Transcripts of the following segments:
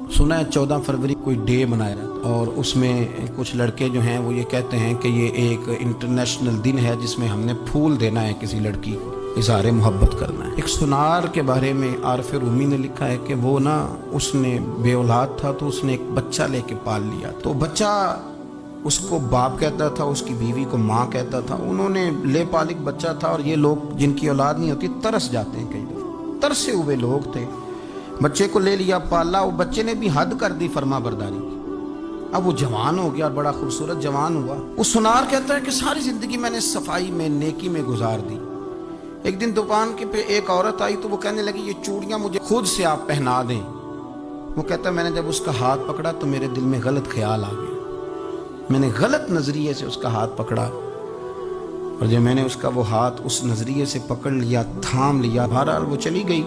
सुना है 14 फरवरी कोई डे मनाया और उसमें कुछ लड़के जो हैं वो ये कहते हैं कि ये एक इंटरनेशनल दिन है जिसमें हमने फूल देना है किसी लड़की को, इज़हार मोहब्बत करना है। एक सुनार के बारे में आरफ रूमी ने लिखा है कि वो ना उसने बे औलाद था तो उसने एक बच्चा लेके पाल लिया। तो बच्चा उसको बाप कहता था, उसकी बीवी को माँ कहता था। उन्होंने ले पालिक बच्चा था और ये लोग जिनकी औलाद नहीं होती तरस जाते हैं, कई दफा तरसे हुए लोग थे। बच्चे को ले लिया, पाला, वो बच्चे ने भी हद कर दी फर्मा बरदारी की। अब वो जवान हो गया, बड़ा खूबसूरत जवान हुआ। वो सुनार कहता है कि सारी जिंदगी मैंने सफाई में, नेकी में गुजार दी। एक दिन दुकान के पे एक औरत आई तो वो कहने लगी ये चूड़ियां मुझे खुद से आप पहना दें। वो कहता है मैंने जब उसका हाथ पकड़ा तो मेरे दिल में गलत ख्याल आ गया, मैंने गलत नजरिए से उसका हाथ पकड़ा और जब मैंने उसका वो हाथ उस नजरिए से पकड़ लिया, थाम लिया, बहरहाल वो चली गई,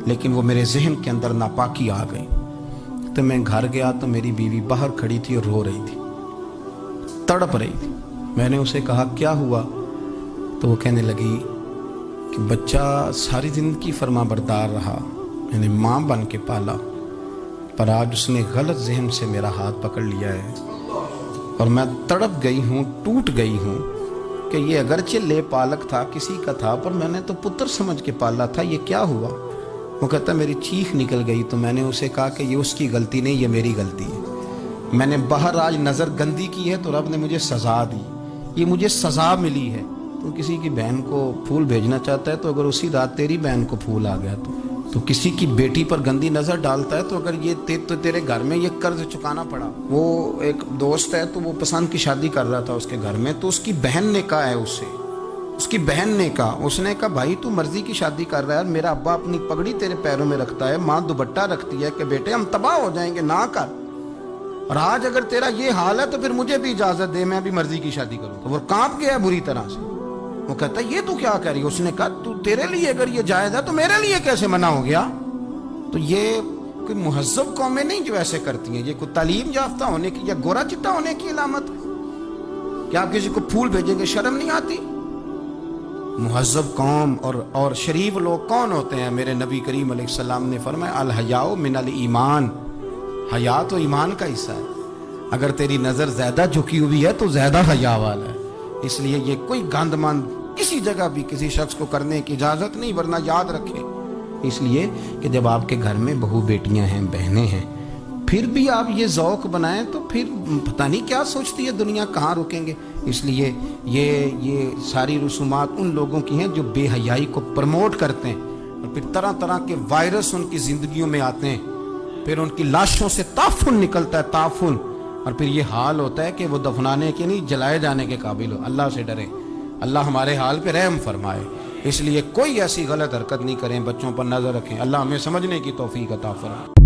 लेकिन वो मेरे जहन के अंदर नापाकी आ गई। तो मैं घर गया तो मेरी बीवी बाहर खड़ी थी और रो रही थी, तड़प रही थी। मैंने उसे कहा क्या हुआ? तो वो कहने लगी कि बच्चा सारी जिंदगी फर्मा बरदार रहा, मैंने माँ बन के पाला, पर आज उसने गलत जहन से मेरा हाथ पकड़ लिया है और मैं तड़प गई हूँ, टूट गई हूँ कि ये अगरचे ले पालक था, किसी का था, पर मैंने तो पुत्र समझ के पाला था, ये क्या हुआ? वो कहता मेरी चीख निकल गई। तो मैंने उसे कहा कि ये उसकी गलती नहीं, ये मेरी गलती है। मैंने बाहर आज नज़र गंदी की है तो रब ने मुझे सज़ा दी, ये मुझे सज़ा मिली है। तो किसी की बहन को फूल भेजना चाहता है तो अगर उसी रात तेरी बहन को फूल आ गया तो किसी की बेटी पर गंदी नज़र डालता है तो अगर ये तेरे घर में ये कर्ज चुकाना पड़ा। वो एक दोस्त है तो वो पसंद की शादी कर रहा था उसके घर में, तो उसकी बहन ने कहा है उससे, उसकी बहन ने कहा, उसने कहा भाई तू मर्जी की शादी कर रहा है, मेरा अब्बा अपनी पगड़ी तेरे पैरों में रखता है, माँ दुपट्टा रखती है कि बेटे हम तबाह हो जाएंगे, ना कर। और आज अगर तेरा ये हाल है तो फिर मुझे भी इजाजत दे, मैं भी मर्जी की शादी करूँ। तो वो कांप गया बुरी तरह से। वो कहता ये तू क्या कह रही है? उसने कहा तू तेरे लिए अगर ये जायज है तो मेरे लिए कैसे मना हो गया? तो ये कोई मुहज्जब कौमें नहीं जो ऐसे करती हैं, ये कोई तालीम याफ्ता होने की या गोरा चिट्टा होने की अलामत है? क्या आप किसी को फूल भेजेंगे, शर्म नहीं आती? मुहज्जब कौम और शरीफ लोग कौन होते हैं? मेरे नबी करीम अलैहिस्सलाम ने फरमाया अल हयाउ मिनल ईमान, हया तो ईमान का हिस्सा है। अगर तेरी नजर ज्यादा झुकी हुई है तो ज्यादा हया वाला है। इसलिए ये कोई गंदमंद किसी जगह भी किसी शख्स को करने की इजाजत नहीं, वरना याद रखें। इसलिए कि जब आपके घर में बहू बेटियां हैं, बहनें हैं, फिर भी आप ये ज़ौक़ बनाएं तो फिर पता नहीं क्या सोचती है दुनिया, कहाँ रुकेंगे। इसलिए ये सारी रसूमात उन लोगों की हैं जो बेहयाई को प्रमोट करते हैं और फिर तरह तरह के वायरस उनकी ज़िंदगियों में आते हैं, फिर उनकी लाशों से ताफुन निकलता है, ताफुन, और फिर ये हाल होता है कि वो दफनाने के नहीं जलाए जाने के काबिल हो। अल्लाह से डरें, अल्लाह हमारे हाल पे रहम फरमाए। इसलिए कोई ऐसी गलत हरकत नहीं करें, बच्चों पर नज़र रखें। अल्लाह हमें समझने की तौफीक अता फरमाए।